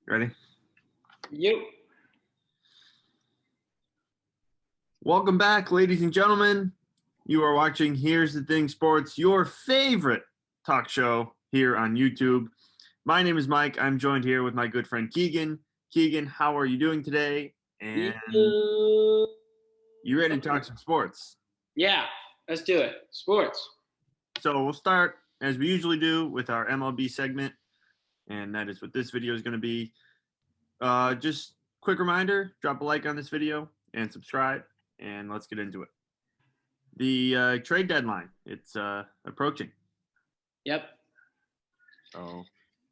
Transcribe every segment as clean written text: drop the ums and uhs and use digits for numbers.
Ready? You. Welcome back, ladies and gentlemen. You are watching Here's the Thing Sports, your favorite talk show here on YouTube. My name is Mike. I'm joined here with my good friend Keegan. Keegan, how are you doing today? And you ready to talk some sports? Yeah, let's do it. Sports. So we'll start, as we usually do, with our MLB segment, and that is what this video is going to be. Just quick reminder, drop a like on this video and subscribe, and let's get into it. The trade deadline, it's approaching. Yep. So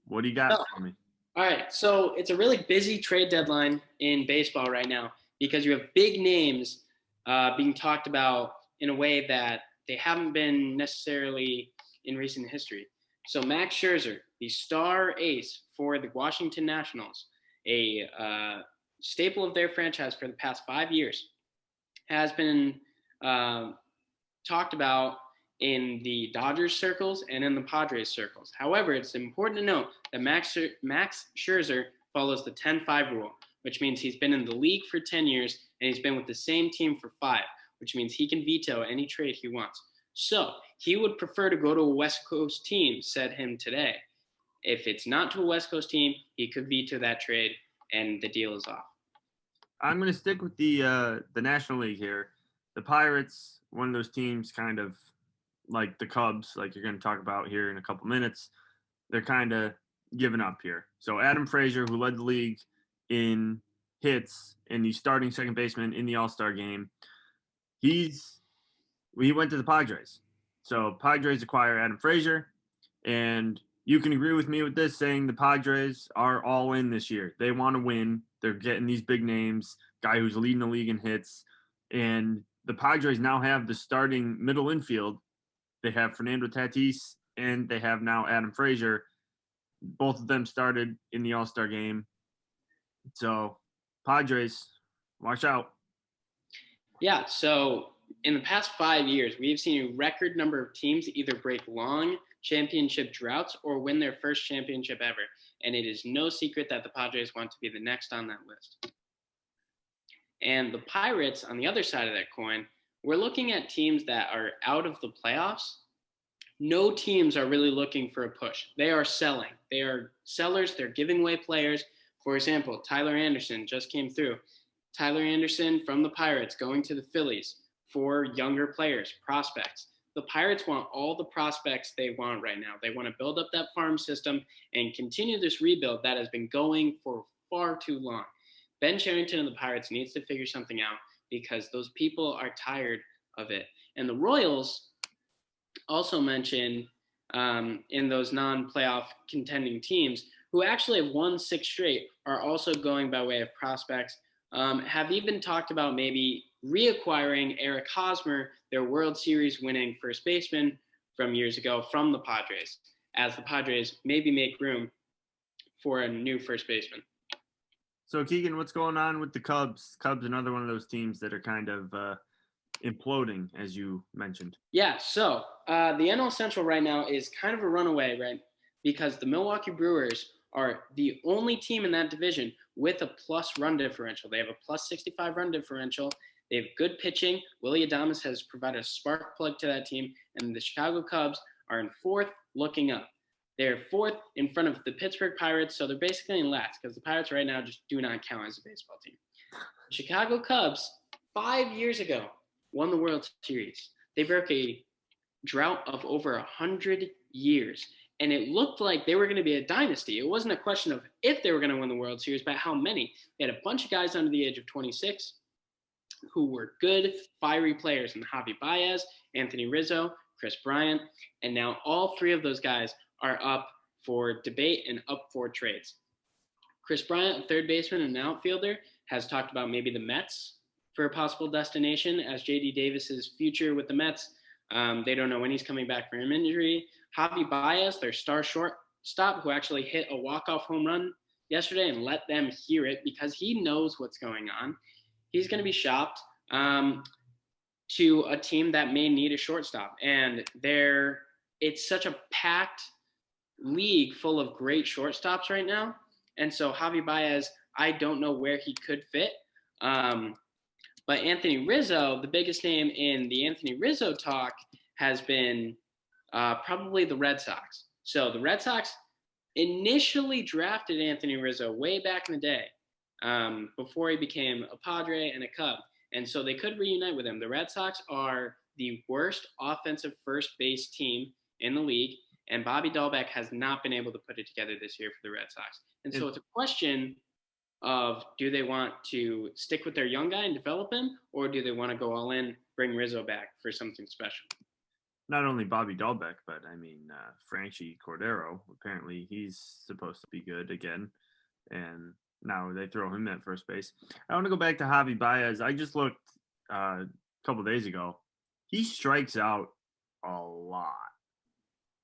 what do you got for me? All right, so it's a really busy trade deadline in baseball right now because you have big names being talked about in a way that they haven't been necessarily in recent history. So Max Scherzer, the star ace for the Washington Nationals, a staple of their franchise for the past 5 years, has been talked about in the Dodgers circles and in the Padres circles. However, it's important to note that Max Scherzer follows the 10-5 rule, which means he's been in the league for 10 years and he's been with the same team for 5, which means he can veto any trade he wants. So he would prefer to go to a West Coast team, said him today. If it's not to a West Coast team, he could veto that trade and the deal is off. I'm going to stick with the National League here. The Pirates, one of those teams kind of like the Cubs, like you're going to talk about here in a couple minutes, they're kind of giving up here. So Adam Frazier, who led the league in hits and he's starting second baseman in the All-Star game, he went to the Padres. So Padres acquire Adam Frazier, and you can agree with me with this, saying the Padres are all in this year. They want to win. They're getting these big names, guy who's leading the league in hits, and the Padres now have the starting middle infield. They have Fernando Tatis, and they have now Adam Frazier. Both of them started in the All-Star game. So, Padres, watch out. Yeah, so in the past 5 years, we've seen a record number of teams either break long championship droughts or win their first championship ever. And it is no secret that the Padres want to be the next on that list. And the Pirates, on the other side of that coin, we're looking at teams that are out of the playoffs. No teams are really looking for a push. They are selling. They are sellers. They're giving away players. For example, Tyler Anderson just came through. Tyler Anderson from the Pirates going to the Phillies for younger players, prospects. The Pirates want all the prospects they want right now. They want to build up that farm system and continue this rebuild that has been going for far too long. Ben Cherington and the Pirates needs to figure something out because those people are tired of it. And the Royals also mentioned in those non-playoff contending teams who actually have won 6 straight are also going by way of prospects. Have even talked about maybe reacquiring Eric Hosmer, their World Series winning first baseman from years ago from the Padres, as the Padres maybe make room for a new first baseman. So, Keegan, what's going on with the Cubs? Cubs, another one of those teams that are kind of imploding, as you mentioned. Yeah, so the NL Central right now is kind of a runaway, right? Because the Milwaukee Brewers are the only team in that division with a plus run differential. They have a plus 65 run differential. They have good pitching. Willy Adames has provided a spark plug to that team. And the Chicago Cubs are in 4th, looking up. They're 4th in front of the Pittsburgh Pirates, so they're basically in last because the Pirates right now just do not count as a baseball team. The Chicago Cubs, 5 years ago, won the World Series. They broke a drought of over 100 years. And it looked like they were going to be a dynasty. It wasn't a question of if they were going to win the World Series, but how many. They had a bunch of guys under the age of 26 who were good, fiery players, and Javi Baez, Anthony Rizzo, Chris Bryant, and now all 3 of those guys are up for debate and up for trades. Chris Bryant, a third baseman and an outfielder, has talked about maybe the Mets for a possible destination as J.D. Davis's future with the Mets. They don't know when he's coming back from injury. Javi Baez, their star shortstop, who actually hit a walk-off home run yesterday and let them hear it because he knows what's going on. He's going to be shopped to a team that may need a shortstop. And it's such a packed league full of great shortstops right now And so Javi Baez, I don't know where he could fit. But Anthony Rizzo, the biggest name in the Anthony Rizzo talk has been probably the Red Sox. So the Red Sox initially drafted Anthony Rizzo way back in the day, before he became a Padre and a Cub. And so they could reunite with him. The Red Sox are the worst offensive first base team in the league, and Bobby Dahlbeck has not been able to put it together this year for the Red Sox. And so it's a question of, do they want to stick with their young guy and develop him, or do they want to go all in, bring Rizzo back for something special? Not only Bobby Dahlbeck, but I mean Franchi Cordero. Apparently, he's supposed to be good again, and now they throw him at first base. I want to go back to Javi Baez. I just looked a couple days ago. He strikes out a lot.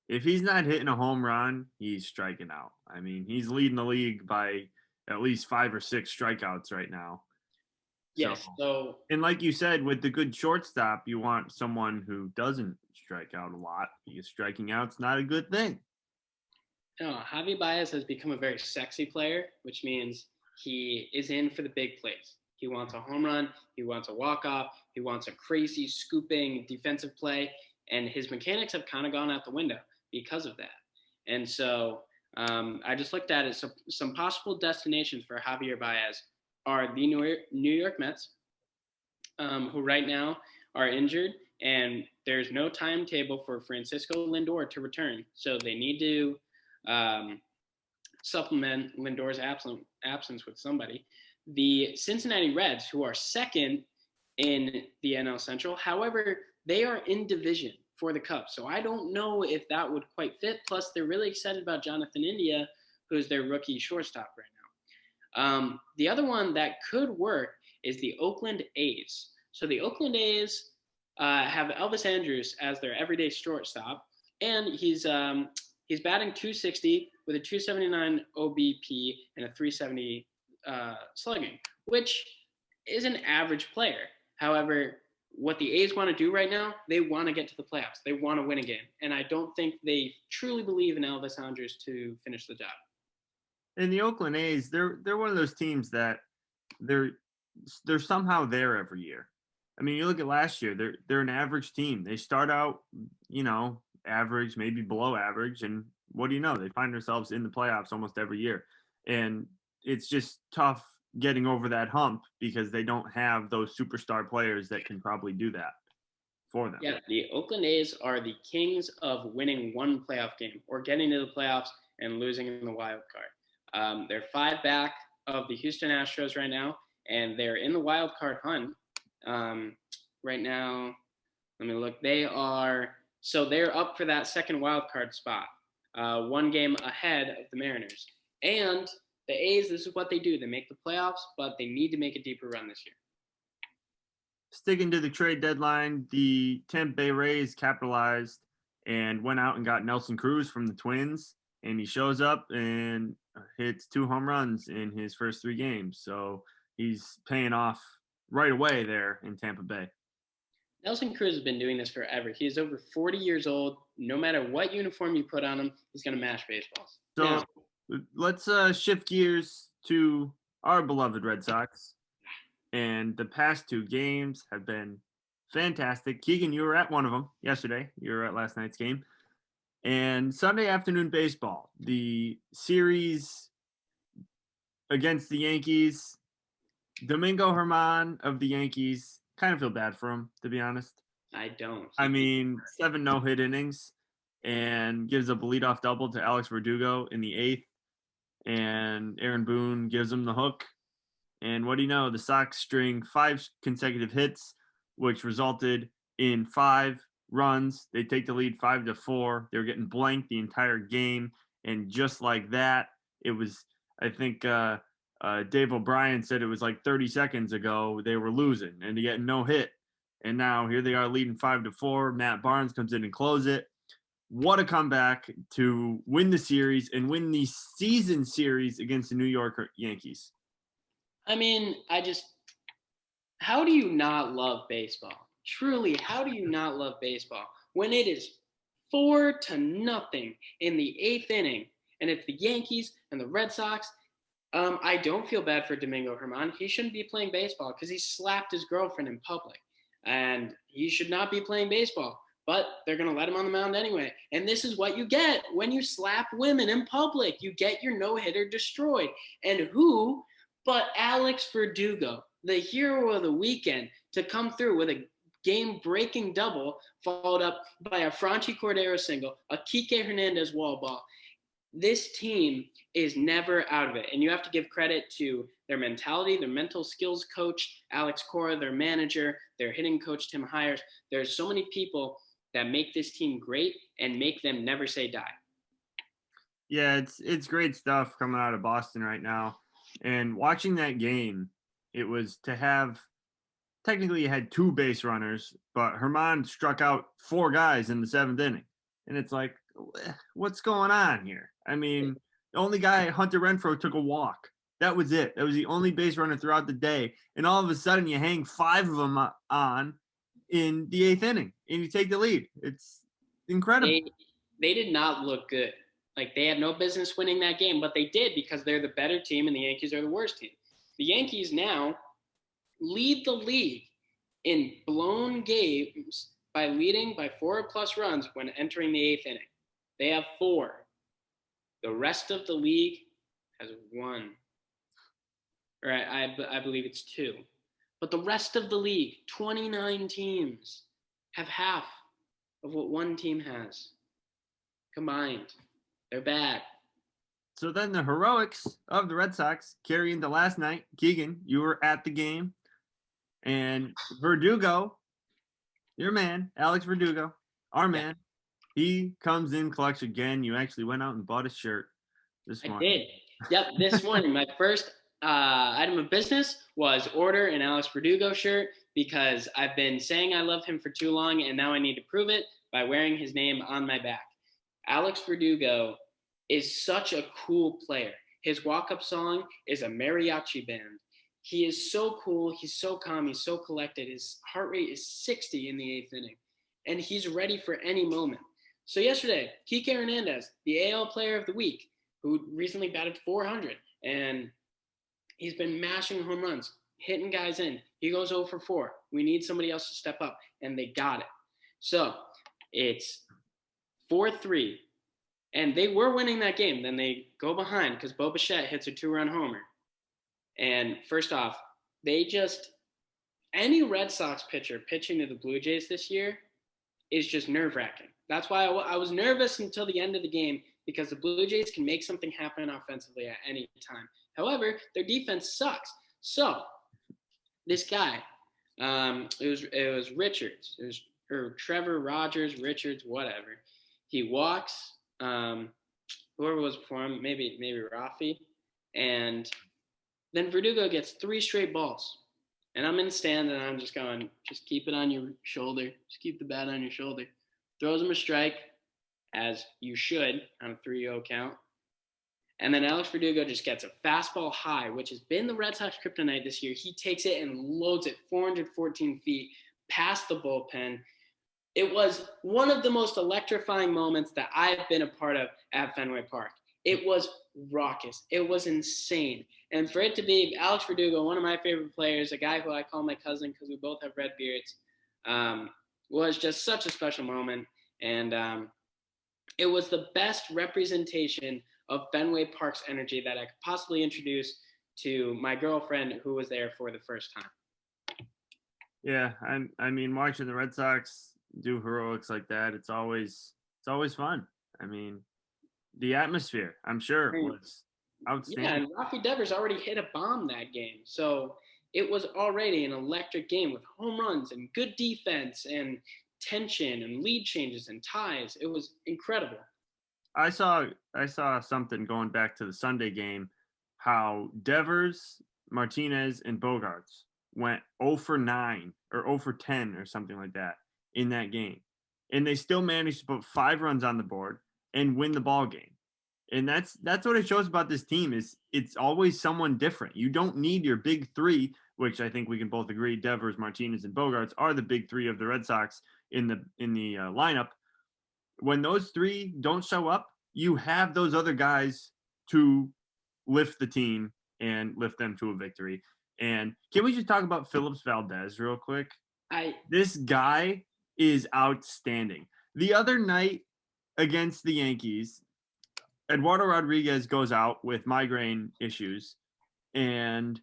If he's not hitting a home run, he's striking out. I mean, he's leading the league by at least 5 or 6 strikeouts right now. Yes. So, and like you said, with the good shortstop, you want someone who doesn't strike out a lot, because striking out's not a good thing. Javi Baez has become a very sexy player, which means he is in for the big plays. He wants a home run, he wants a walk-off, he wants a crazy scooping defensive play, and his mechanics have kind of gone out the window because of that. And so I just looked at it. So some possible destinations for Javier Baez are the New York Mets, who right now are injured, and there's no timetable for Francisco Lindor to return. So they need to supplement Lindor's absence with somebody. The Cincinnati Reds, who are second in the NL Central, however, they are in division for the Cubs. So I don't know if that would quite fit. Plus, they're really excited about Jonathan India, who's their rookie shortstop right now. The other one that could work is the Oakland A's. So the Oakland A's have Elvis Andrus as their everyday shortstop, and he's batting .260 with a .279 OBP and a .370 slugging, which is an average player. However, what the A's want to do right now, they want to get to the playoffs. They want to win a game, and I don't think they truly believe in Elvis Andrus to finish the job. And the Oakland A's, they're one of those teams that they're somehow there every year. I mean, you look at last year, they're an average team. They start out, average, maybe below average, and what do you know? They find themselves in the playoffs almost every year. And it's just tough getting over that hump because they don't have those superstar players that can probably do that for them. Yeah, the Oakland A's are the kings of winning one playoff game or getting to the playoffs and losing in the wild card. They're 5 back of the Houston Astros right now, and they're in the wild card hunt right now. Let me look. They're up for that second wild card spot, 1 game ahead of the Mariners. And the A's, this is what they do. They make the playoffs, but they need to make a deeper run this year. Sticking to the trade deadline, the Tampa Bay Rays capitalized and went out and got Nelson Cruz from the Twins, and he shows up and hits 2 home runs in his first 3 games. So he's paying off right away there in Tampa Bay. Nelson Cruz has been doing this forever. He's over 40 years old. No matter what uniform you put on him, he's going to mash baseballs. So let's shift gears to our beloved Red Sox. And the past 2 games have been fantastic. Keegan, you were at one of them yesterday. You were at last night's game. And Sunday afternoon baseball, the series against the Yankees, Domingo Germán of the Yankees, kind of feel bad for him, to be honest. I don't. I mean, 7 no-hit innings and gives up a leadoff double to Alex Verdugo in the 8th. And Aaron Boone gives him the hook. And what do you know? The Sox string 5 consecutive hits, which resulted in 5 runs. They take the lead 5-4. They were getting blanked the entire game. And just like that, it was, I think Dave O'Brien said it was like 30 seconds ago they were losing and they get no hit. And now here they are leading 5-4. Matt Barnes comes in and closes it. What a comeback to win the series and win the season series against the New York Yankees. I mean, how do you not love baseball? Truly, how do you not love baseball when it is 4-0 in the 8th inning, and it's the Yankees and the Red Sox, I don't feel bad for Domingo Herman. He shouldn't be playing baseball because he slapped his girlfriend in public, and he should not be playing baseball. But they're going to let him on the mound anyway. And this is what you get when you slap women in public. You get your no-hitter destroyed. And who but Alex Verdugo, the hero of the weekend, to come through with a game-breaking double, followed up by a Franchi Cordero single, a Kike Hernandez wall ball. This team is never out of it. And you have to give credit to their mentality, their mental skills coach, Alex Cora, their manager, their hitting coach, Tim Hires. There's so many people that make this team great and make them never say die. Yeah, it's great stuff coming out of Boston right now. And watching that game, it was to have technically you had 2 base runners, but Herman struck out 4 guys in the 7th inning. And it's like, what's going on here? I mean, the only guy, Hunter Renfroe, took a walk. That was it. That was the only base runner throughout the day. And all of a sudden, you hang 5 of them on in the 8th inning, and you take the lead. It's incredible. They did not look good. Like, they had no business winning that game, but they did because they're the better team and the Yankees are the worst team. The Yankees now lead the league in blown games by leading by 4+ runs when entering the 8th inning. They have 4. The rest of the league has 1. Right, I believe it's 2. But the rest of the league, 29 teams, have half of what one team has combined. They're bad. So then the heroics of the Red Sox carry into last night. Keegan, you were at the game. And Verdugo, your man, Alex Verdugo, our man, he comes in clutch again. You actually went out and bought a shirt this morning. I did. Yep, this morning. My first item of business was order an Alex Verdugo shirt because I've been saying I love him for too long, and now I need to prove it by wearing his name on my back. Alex Verdugo is such a cool player. His walk-up song is a mariachi band. He is so cool. He's so calm. He's so collected. His heart rate is 60 in the 8th inning, and he's ready for any moment. So yesterday, Kike Hernandez, the AL Player of the Week, who recently batted 400, and he's been mashing home runs, hitting guys in. He goes 0 for 4. We need somebody else to step up, and they got it. So it's 4-3, and they were winning that game. Then they go behind because Bo Bichette hits a 2-run homer. And first off, any Red Sox pitcher pitching to the Blue Jays this year is just nerve-wracking. That's why I was nervous until the end of the game because the Blue Jays can make something happen offensively at any time. However, their defense sucks. So this guy, it was Richards, or Trevor Rogers, Richards, whatever. He walks, whoever was before him, maybe Rafi, and then Verdugo gets 3 straight balls. And I'm in the stand, and I'm just going, just keep it on your shoulder. Just keep the bat on your shoulder. Throws him a strike, as you should, on a 3-0 count. And then Alex Verdugo just gets a fastball high, which has been the Red Sox kryptonite this year. He takes it and loads it 414 feet past the bullpen. It was one of the most electrifying moments that I've been a part of at Fenway Park. It was raucous. It was insane. And for it to be Alex Verdugo, one of my favorite players, a guy who I call my cousin because we both have red beards, was just such a special moment. And it was the best representation of Fenway Park's energy that I could possibly introduce to my girlfriend who was there for the first time. Yeah, I mean, watching the Red Sox do heroics like that, it's always fun. I mean, the atmosphere, I'm sure, was outstanding. Yeah, and Rafi Devers already hit a bomb that game. So it was already an electric game with home runs and good defense and tension and lead changes and ties. It was incredible. I saw something going back to the Sunday game, how Devers, Martinez, and Bogarts went 0 for 9 or 0 for 10 or something like that in that game. And they still managed to put 5 runs on the board and win the ball game. And that's what it shows about this team is it's always someone different. You don't need your big 3, which I think we can both agree Devers, Martinez, and Bogarts are the big 3 of the Red Sox in the lineup. When those 3 don't show up, you have those other guys to lift the team and lift them to a victory. And can we just talk about Phillips Valdez real quick? This guy is outstanding. The other night against the Yankees, Eduardo Rodriguez goes out with migraine issues, and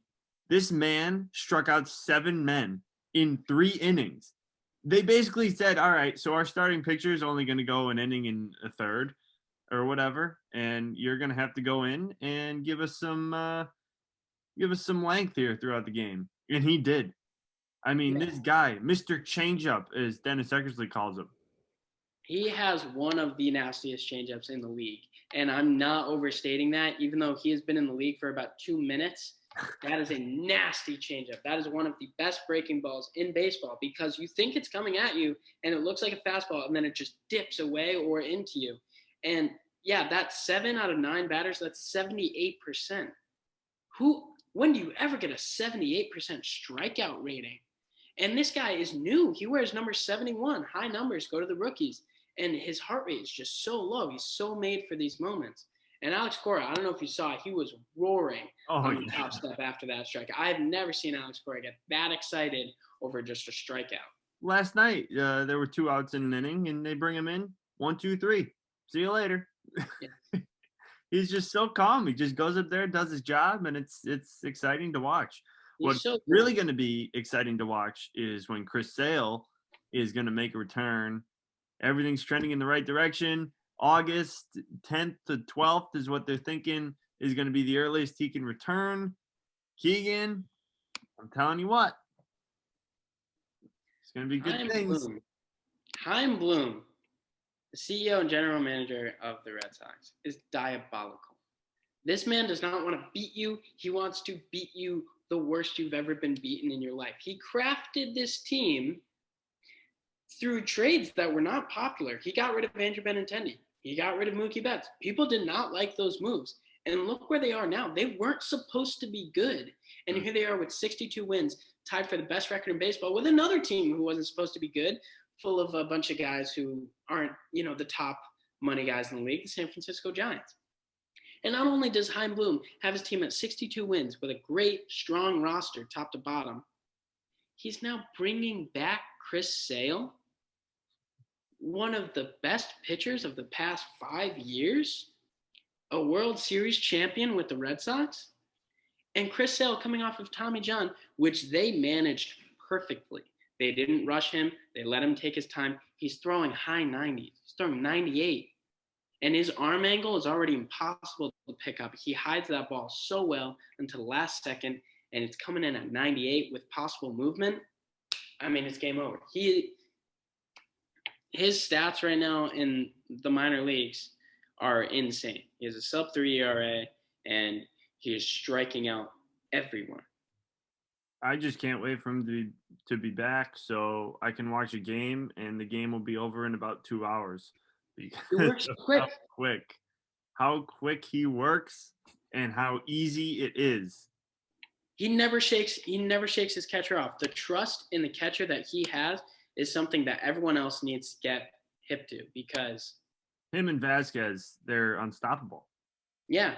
this man struck out 7 men in 3 innings. They basically said, all right, so our starting pitcher is only going to go an inning and a third or whatever, and you're going to have to go in and give us some length here throughout the game. And he did. I mean, this guy, Mr. Changeup, as Dennis Eckersley calls him. He has one of the nastiest changeups in the league. And I'm not overstating that, even though he has been in the league for about 2 minutes. That is a nasty changeup. That is one of the best breaking balls in baseball because you think it's coming at you and it looks like a fastball and then it just dips away or into you. And yeah, that's 7 out of 9 batters. That's 78%. When do you ever get a 78% strikeout rating? And this guy is new. He wears number 71. High numbers go to the rookies. And his heart rate is just so low. He's so made for these moments. And Alex Cora, I don't know if you saw it, he was roaring on the top step after that strikeout. I've never seen Alex Cora get that excited over just a strikeout. Last night, there were 2 outs in an inning, and they bring him in 1, 2, 3. See you later. Yeah. He's just so calm. He just goes up there, does his job, and it's exciting to watch. What's really going to be exciting to watch is when Chris Sale is going to make a return. Everything's trending in the right direction. August 10th to 12th is what they're thinking is going to be the earliest he can return. Keegan, I'm telling you what, it's going to be good things. Chaim Bloom, the CEO and general manager of the Red Sox, is diabolical. This man does not want to beat you. He wants to beat you the worst you've ever been beaten in your life. He crafted this team through trades that were not popular. He got rid of Andrew Benintendi. He got rid of Mookie Betts. People did not like those moves. And look where they are now. They weren't supposed to be good. And here they are with 62 wins, tied for the best record in baseball with another team who wasn't supposed to be good, full of a bunch of guys who aren't, the top money guys in the league, the San Francisco Giants. And not only does Chaim Bloom have his team at 62 wins with a great, strong roster top to bottom, he's now bringing back Chris Sale, one of the best pitchers of the past 5 years, a World Series champion with the Red Sox, and Chris Sale coming off of Tommy John, which they managed perfectly. They didn't rush him. They let him take his time. He's throwing high 90s. He's throwing 98. And his arm angle is already impossible to pick up. He hides that ball so well until the last second, and it's coming in at 98 with possible movement. I mean, it's game over. His stats right now in the minor leagues are insane. He has a sub-3 ERA, and he is striking out everyone. I just can't wait for him to be back so I can watch a game, and the game will be over in about 2 hours. He works quick. How quick he works and how easy it is. He never shakes his catcher off. The trust in the catcher that he has is something that everyone else needs to get hip to because him and Vasquez, they're unstoppable. Yeah.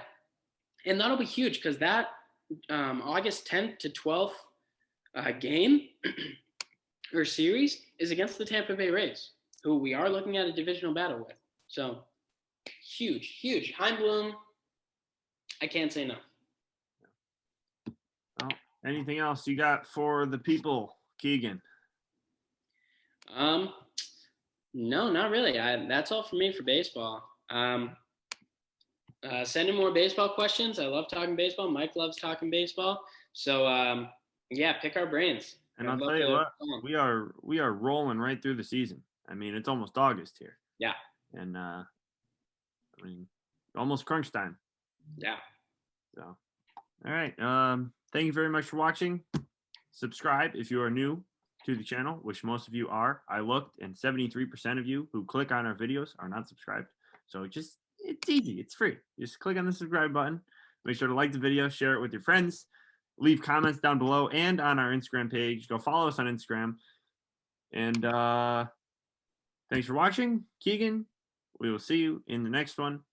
And that'll be huge because that August 10th to 12th game or series is against the Tampa Bay Rays, who we are looking at a divisional battle with. So huge. Chaim Bloom, I can't say no. Well, anything else you got for the people, Keegan? No, not really. That's all for me for baseball. Send in more baseball questions. I love talking baseball. Mike loves talking baseball. So, pick our brains. And I'll tell you what, we are rolling right through the season. I mean, it's almost August here. Yeah. And, almost crunch time. Yeah. So, all right. Thank you very much for watching. Subscribe if you are new to the channel, which most of you are. I looked, and 73% of you who click on our videos are not subscribed. So it's easy. It's free. Just click on the subscribe button. Make sure to like the video, share it with your friends, leave comments down below and on our Instagram page. Go follow us on Instagram. And thanks for watching, Keegan. We will see you in the next one.